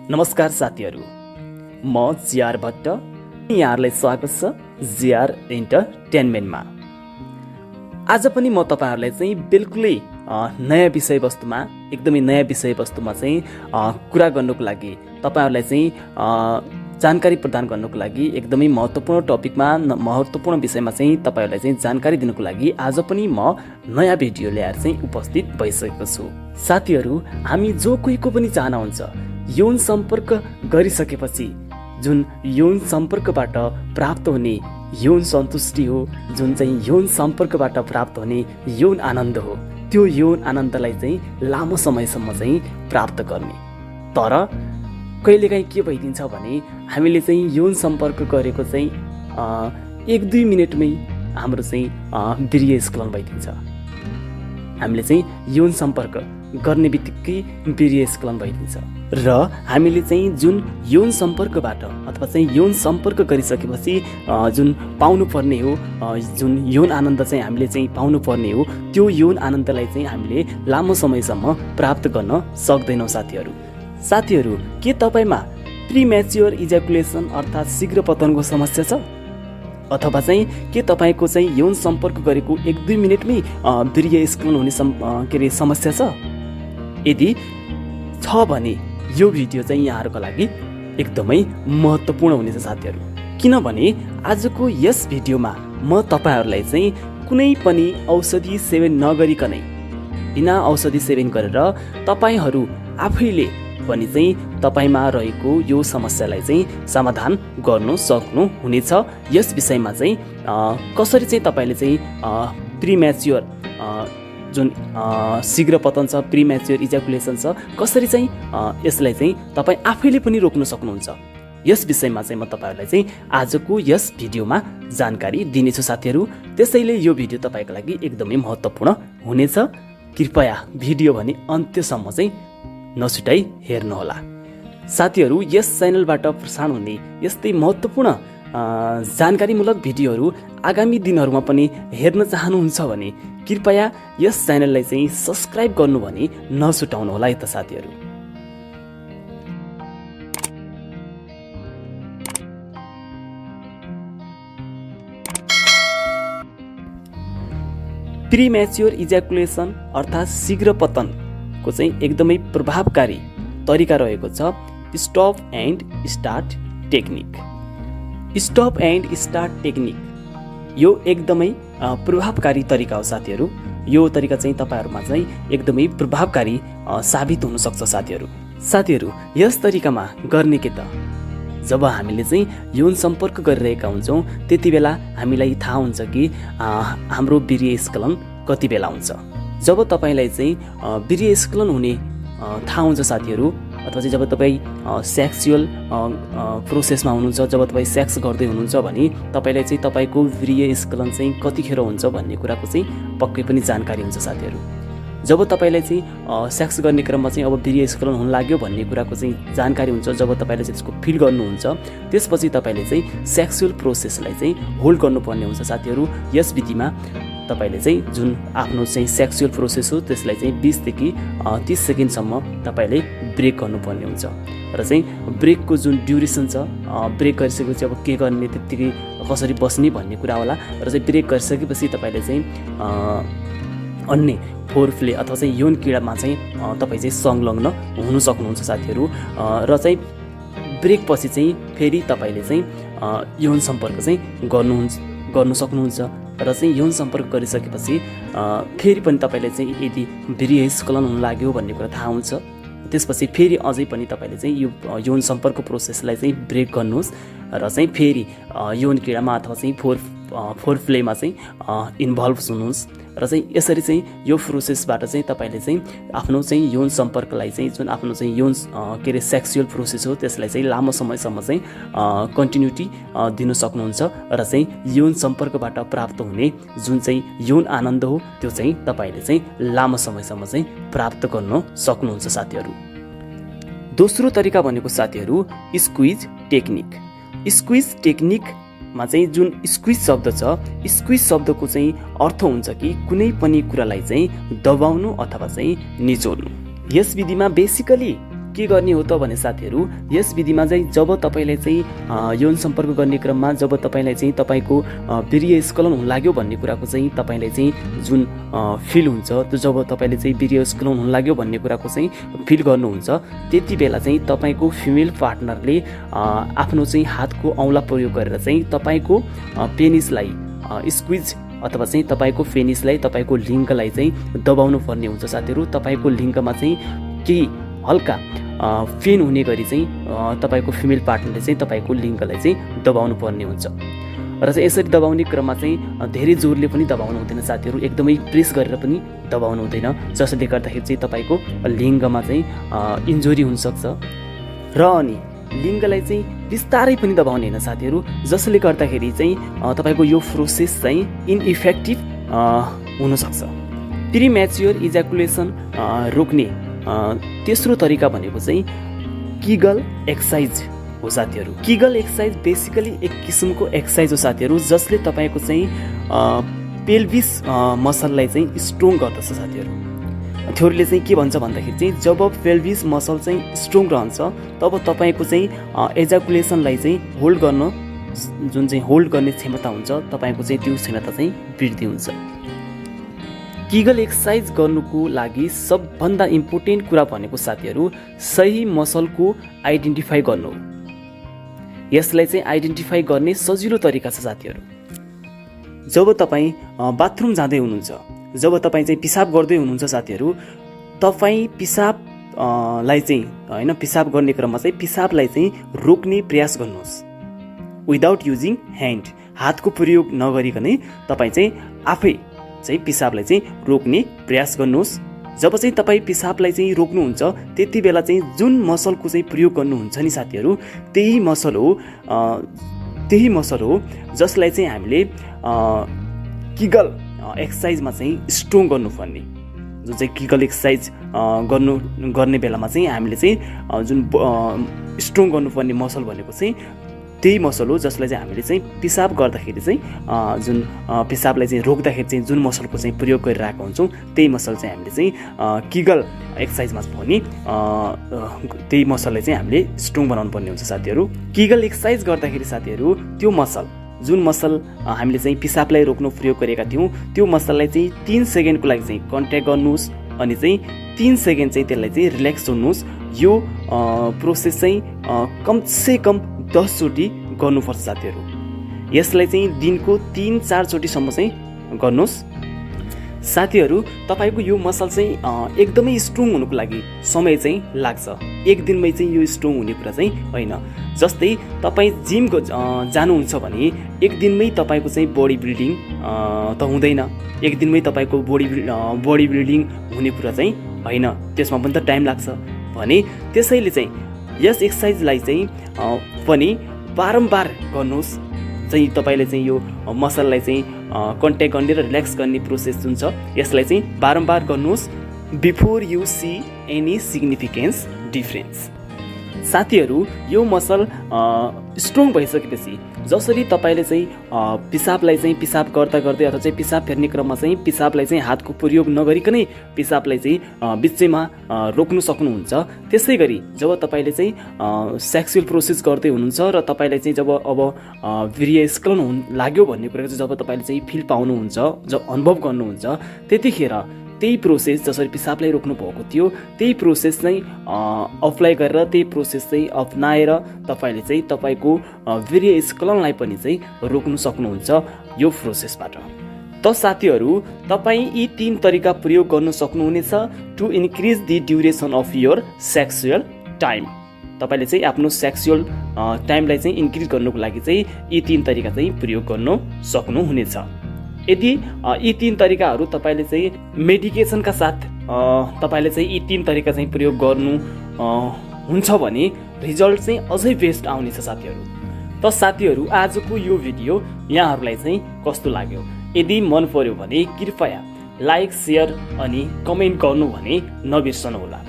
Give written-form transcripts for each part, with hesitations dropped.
नमस्कार साथीहरू, म जिआर भट्ट। यहाँहरूलाई स्वागत छ जिआर इन्टरटेनमेन्टमा। आज पनि म तपाईहरुलाई चाहिँ बिल्कुलै नयाँ विषयवस्तुमा एकदमै नयाँ विषयवस्तुमा चाहिँ कुरा गर्नको लागि तपाईहरुलाई चाहिँ जानकारी प्रदान गर्नको लागि एकदमै महत्त्वपूर्ण टपिकमा महत्त्वपूर्ण विषयमा चाहिँ तपाईहरुलाई चाहिँ जानकारी दिनको लागि आज पनि म नयाँ भिडियो ल्याएर चाहिँ उपस्थित भइसकेको छु। साथीहरू, हामी जो कोहीको पनि चाहना हुन्छ यौन सम्पर्क गरिसकेपछि जुन यौन सम्पर्कबाट प्राप्त हुने यौन सन्तुष्टि हो, जुन चाहिँ यौन सम्पर्कबाट प्राप्त हुने यौन आनन्द हो, त्यो यौन आनन्दलाई चाहिँ लामो समयसम्म चाहिँ प्राप्त गर्ने। तर कहिलेकाहीँ के भइदिन्छ भने हामीले चाहिँ यौन सम्पर्क गरेको चाहिँ 1-2 मिनेटमै हाम्रो चाहिँ वीर्यस्खलन भइदिन्छ। हामीले चाहिँ यौन सम्पर्क गर्ने बित्तिकै वीर्यस्खलन भइदिन्छ र हामीले चाहिँ जुन यौन सम्पर्कबाट अथवा चाहिँ यौन सम्पर्क गरिसकेपछि जुन पाउनुपर्ने हो, जुन यौन आनन्द चाहिँ हामीले चाहिँ पाउनुपर्ने हो, त्यो यौन आनन्दलाई चाहिँ हामीले लामो समयसम्म प्राप्त गर्न सक्दैनौँ। साथीहरू, के तपाईमा प्रिम्याच्योर इज्याकुलेसन अर्थात् शीघ्र पतनको समस्या छ? अथवा चाहिँ के तपाईको चाहिँ यौन सम्पर्क गरेको 1-2 मिनेटमै वीर्यस्खलन हुने समस्या छ? यदि छ भने यो भिडियो चाहिँ यहाँहरुको लागि एकदमै महत्त्वपूर्ण हुनेछ साथीहरू। किनभने आजको यस भिडियोमा म तपाईहरुलाई चाहिँ कुनै पनि औषधि सेवन नगरिकनै बिना औषधि सेवन गरेर तपाईहरु आफैले पनि चाहिँ तपाईमा रहेको यो समस्यालाई चाहिँ समाधान गर्न सक्नु हुनेछ। यस विषयमा चाहिँ कसरी चाहिँ तपाईले चाहिँ प्रिम्याच्योर जुन शीघ्र पतन छ, प्रिम्याच्योर इज्याकुलेसन छ, कसरी चाहिँ यसलाई चाहिँ तपाई आफैले पनि रोक्न सक्नुहुन्छ, यस विषयमा चाहिँ म तपाईहरुलाई चाहिँ आजको यस भिडियोमा जानकारी दिनेछु साथीहरू। त्यसैले यो भिडियो तपाईको लागि एकदमै महत्त्वपूर्ण हुनेछ। कृपया भिडियो भने अन्त्यसम्म चाहिँ नछुटाई हेर्नुहोला। साथीहरू, यस च्यानलबाट प्रसारण हुने यस्तै महत्त्वपूर्ण जानकारीमूलक भिडियोहरू आगामी दिनहरूमा पनि हेर्न चाहनुहुन्छ भने कृपया यस च्यानललाई चाहिँ सब्स्क्राइब गर्नु भने नछुटाउनु होला है त साथीहरू। प्रिम्याच्योर इज्याकुलेसन अर्थात् शीघ्र पतनको चाहिँ एकदमै प्रभावकारी तरिका रहेको छ stop and start technique. Stop and start technique यो एकदमै प्रभावकारी तरिका हो साथीहरू। यो तरिका चाहिँ तपाईहरुमा चाहिँ एकदमै प्रभावकारी साबित हुन सक्छ साथीहरू। यस तरिकामा गर्ने के त, जब हामीले चाहिँ यौन सम्पर्क गरिरहेका हुन्छौँ त्यति बेला हामीलाई थाहा हुन्छ कि हाम्रो वीर्यस्खलन कति बेला हुन्छ। जब तपाईलाई चाहिँ वीर्यस्खलन हुने थाहा हुन्छ साथीहरू, अथवा चाहिँ जब तपाईँ सेक्सुअल प्रोसेसमा हुनुहुन्छ, जब तपाईँ सेक्स गर्दै हुनुहुन्छ भने तपाईलाई चाहिँ तपाईको वीर्यस्खलन चाहिँ कतिखेर हुन्छ भन्ने कुराको चाहिँ पक्कै पनि जानकारी हुन्छ साथीहरू। जब तपाईलाई चाहिँ सेक्स गर्ने क्रममा चाहिँ अब वीर्यस्खलन हुन लाग्यो भन्ने कुराको चाहिँ जानकारी हुन्छ, जब तपाईले चाहिँ त्यसको फिल गर्नुहुन्छ, त्यसपछि तपाईले चाहिँ सेक्सुअल प्रोसेसलाई चाहिँ होल्ड गर्नुपर्ने हुन्छ साथीहरू। यस विधिमा तपाईले चाहिँ जुन आफ्नो चाहिँ सेक्सुअल प्रोसेस हो त्यसलाई चाहिँ 20 देखि 30 सेकेन्डसम्म तपाईले ब्रेक गर्नुपर्ने हुन्छ र चाहिँ ब्रेकको जुन ड्युरेसन छ, ब्रेक गरिसकेपछि अब के गर्ने, त्यतिकै कसरी बस्ने भन्ने कुरा होला। र चाहिँ ब्रेक गरिसकेपछि तपाईले चाहिँ अन्य फोरप्ले अथवा चाहिँ यौन क्रीडामा चाहिँ तपाईँ चाहिँ संलग्न हुन सक्नुहुन्छ साथीहरू। र चाहिँ ब्रेकपछि चाहिँ फेरि तपाईँले चाहिँ यौन सम्पर्क चाहिँ गर्नु सक्नुहुन्छ। र चाहिँ यौन सम्पर्क गरिसकेपछि फेरि पनि तपाईँले चाहिँ यदि वीर्यस्खलन हुन लाग्यो भन्ने कुरा थाहा हुन्छ, त्यसपछि फेरि अझै पनि तपाईँले चाहिँ यो यौन सम्पर्क प्रोसेसलाई चाहिँ ब्रेक गर्नुहोस् र चाहिँ फेरि यौन क्रीडामा अथवा चाहिँ फोरप्लेमा चाहिँ इन्भल्भ हुनुहोस्। र चाहिँ यसरी चाहिँ यो प्रोसेसबाट चाहिँ तपाईँले चाहिँ आफ्नो चाहिँ यौन सम्पर्कलाई चाहिँ जुन आफ्नो चाहिँ यौन सेक्सुअल प्रोसेस हो त्यसलाई चाहिँ लामो समयसम्म चाहिँ कन्टिन्युटी दिन सक्नुहुन्छ र चाहिँ यौन सम्पर्कबाट प्राप्त हुने जुन चाहिँ यौन आनन्द हो त्यो चाहिँ तपाईँले चाहिँ लामो समयसम्म चाहिँ प्राप्त गर्न सक्नुहुन्छ साथीहरू। दोस्रो तरिका भनेको साथीहरू स्क्विज टेक्निक। स्क्विज टेक्निकमा चाहिँ जुन स्क्विज शब्द छ, स्क्विज शब्दको चाहिँ अर्थ हुन्छ कि कुनै पनि कुरालाई चाहिँ दबाउनु अथवा चाहिँ निचोड्नु। यस विधिमा बेसिकली के गर्ने हो त भने साथीहरू, यस विधिमा चाहिँ जब तपाईलाई चाहिँ यौन सम्पर्क गर्ने क्रममा जब तपाईलाई चाहिँ तपाईको वीर्य स्खलन हुन लाग्यो भन्ने कुराको चाहिँ तपाईलाई चाहिँ जुन फिल हुन्छ, त्यो जब तपाईले चाहिँ वीर्य स्खलन हुन लाग्यो भन्ने कुराको चाहिँ फिल गर्नुहुन्छ, त्यति बेला चाहिँ तपाईको फिमेल पार्टनरले आफ्नो चाहिँ हातको औँला प्रयोग गरेर चाहिँ तपाईको पेनिसलाई स्क्विज अथवा चाहिँ तपाईको पेनिसलाई तपाईको लिङ्गलाई चाहिँ दबाउनु पर्ने हुन्छ साथीहरू। तपाईको लिङ्गमा चाहिँ केही हल्का पेन हुने गरी चाहिँ तपाईको फिमेल पार्टनरले चाहिँ तपाईको लिङ्गलाई चाहिँ दबाउनु पर्ने हुन्छ र चाहिँ यसरी दबाउने क्रममा चाहिँ धेरै जोरले पनि दबाउनु हुँदैन साथीहरू, एकदमै प्रेस गरेर पनि दबाउनु हुँदैन, जसले गर्दाखेरि चाहिँ तपाईको लिङ्गमा चाहिँ इन्जुरी हुनसक्छ। र अनि लिङ्गलाई चाहिँ बिस्तारै पनि दबाउने होइन साथीहरू, जसले गर्दाखेरि चाहिँ तपाईको यो प्रोसेस चाहिँ इनइफेक्टिभ हुनसक्छ। प्रिम्याच्योर इज्याकुलेसन रोक्ने तेस्रो तरिका भनेको चाहिँ किगल एक्सर्साइज हो साथीहरू। किगल एक्सर्साइज बेसिकली एक किसिमको एक्सर्साइज हो साथीहरू, जसले तपाईको चाहिँ पेल्भिस मसललाई चाहिँ स्ट्रोङ गर्दछ साथीहरू। थ्योरीले चाहिँ के भन्छ भन्दाखेरि चाहिँ जब पेल्भिस मसल चाहिँ स्ट्रोङ रहन्छ तब तपाईको चाहिँ एजाकुलेसनलाई चाहिँ होल्ड गर्न जुन चाहिँ होल्ड गर्ने क्षमता हुन्छ तपाईको चाहिँ त्यो क्षमता चाहिँ वृद्धि हुन्छ। किगल एक्सर्साइज गर्नुको लागि सबभन्दा इम्पोर्टेन्ट कुरा भनेको साथीहरू सही मसलको आइडेन्टिफाई गर्नु हो। यसलाई चाहिँ आइडेन्टिफाई गर्ने सजिलो तरिका छ साथीहरू। जब तपाईँ बाथरुम जाँदै हुनुहुन्छ, जब तपाईँ चाहिँ पिसाब गर्दै हुनुहुन्छ साथीहरू, तपाईँ पिसाबलाई चाहिँ होइन पिसाब गर्ने क्रममा चाहिँ पिसाबलाई चाहिँ रोक्ने प्रयास गर्नुहोस् विदाउट युजिङ ह्यान्ड। हातको प्रयोग नगरिकनै तपाईँ चाहिँ आफै चाहिँ पिसाबलाई चाहिँ रोक्ने प्रयास गर्नुहोस्। जब चाहिँ तपाईँ पिसाबलाई चाहिँ रोक्नुहुन्छ त्यति बेला चाहिँ जुन मसलको चाहिँ प्रयोग गर्नुहुन्छ नि साथीहरू, त्यही मसल हो जसलाई चाहिँ हामीले किगल एक्सर्साइजमा चाहिँ स्ट्रोङ गर्नुपर्ने। जुन चाहिँ किगल एक्सर्साइज गर्ने बेलामा चाहिँ हामीले चाहिँ जुन स्ट्रोङ गर्नुपर्ने मसल भनेको चाहिँ त्यही मसल हो जसलाई चाहिँ हामीले चाहिँ पिसाब गर्दाखेरि चाहिँ जुन पिसाबलाई चाहिँ रोक्दाखेरि चाहिँ जुन मसलको चाहिँ प्रयोग गरिरहेको हुन्छौँ त्यही मसल चाहिँ हामीले चाहिँ किगल एक्सर्साइजमा पनि त्यही मसललाई चाहिँ हामीले स्ट्रोङ बनाउनु पर्ने हुन्छ साथीहरू। किगल एक्सर्साइज गर्दाखेरि साथीहरू त्यो मसल जुन मसल हामीले चाहिँ पिसाबलाई रोक्नु प्रयोग गरेका थियौँ त्यो मसललाई चाहिँ 3 सेकेन्डको लागि चाहिँ कन्ट्याक्ट गर्नुहोस् अनि चाहिँ 3 सेकेन्ड चाहिँ त्यसलाई चाहिँ रिल्याक्स छोड्नुहोस्। यो प्रोसेस चाहिँ कमसे कम 10 चोटि गर्नुपर्छ साथीहरू। यसलाई चाहिँ दिनको 3-4 चोटिसम्म चाहिँ गर्नुहोस्। साथीहरू तपाईको यो मसल चाहिँ एकदमै स्ट्रोङ हुनुको लागि समय चाहिँ लाग्छ, एक दिनमै चाहिँ यो स्ट्रोङ हुने कुरा चाहिँ होइन। जस्तै तपाईँ जिम जानुहुन्छ भने एक दिनमै तपाईको चाहिँ बडी बिल्डिङ त हुँदैन, एक दिनमै तपाईको बडी बिल्डिङ हुने कुरा चाहिँ होइन, त्यसमा पनि त टाइम लाग्छ भने त्यसैले चाहिँ यस एक्सर्साइजलाई चाहिँ पनि बारम्बार गर्नुहोस्। चाहिँ तपाईले चाहिँ यो मसललाई चाहिँ कन्ट्याक्ट गर्ने र रिल्याक्स गर्ने प्रोसेस जुन छ यसलाई चाहिँ बारम्बार गर्नुहोस् before you see any significance difference. साथीहरू यो मसल स्ट्रोङ भइसकेपछि जसरी तपाईले चाहिँ पिसाबलाई चाहिँ पिसाब गर्दा गर्दै अथवा चाहिँ पिसाब फेर्ने क्रममा चाहिँ पिसाबलाई चाहिँ हातको प्रयोग नगरिकनै पिसाबलाई चाहिँ बिचैमा रोक्नु सक्नुहुन्छ, त्यसै गरी जब तपाईले चाहिँ सेक्सुअल प्रोसेस गर्दै हुनुहुन्छ र तपाईलाई चाहिँ जब अब वीर्य स्खलन हुन लाग्यो भन्ने कुरा चाहिँ जब तपाईले चाहिँ फिल पाउनुहुन्छ, जब अनुभव गर्नुहुन्छ, त्यतिखेर त्यही प्रोसेस जसरी पिसाबलाई रोक्नु भएको थियो त्यही प्रोसेस चाहिँ अप्लाई गरेर त्यही प्रोसेस चाहिँ अपनाएर तपाईले चाहिँ तपाईको वीर्य स्खलनलाई पनि चाहिँ रोक्नु सक्नुहुन्छ यो प्रोसेसबाट। त साथीहरू तपाईँ यी 3 तरिका प्रयोग गर्न सक्नुहुनेछ to increase the duration of your sexual time. तपाईले चाहिँ आफ्नो सेक्सुअल टाइमलाई चाहिँ इन्क्रिज गर्नुको लागि चाहिँ यी 3 तरिका चाहिँ प्रयोग गर्न सक्नुहुनेछ। यदि यी 3 तरिकाहरू तपाईले चाहिँ मेडिकेसनका साथ तपाईले चाहिँ यी 3 तरिका चाहिँ प्रयोग गर्नु हुन्छ भने रिजल्ट चाहिँ अझै बेस्ट आउनेछ साथीहरू। त साथीहरू आजको यो भिडियो यहाँहरूलाई चाहिँ कस्तो लाग्यो? यदि मन पर्यो भने कृपया लाइक, सेयर अनि कमेन्ट गर्नु भने नबिर्सनु होला।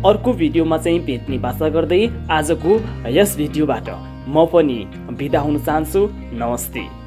अर्को भिडियोमा चाहिँ भेट्ने बाचा गर्दै आजको यस भिडियोबाट म पनि बिदा हुन चाहन्छु। नमस्ते।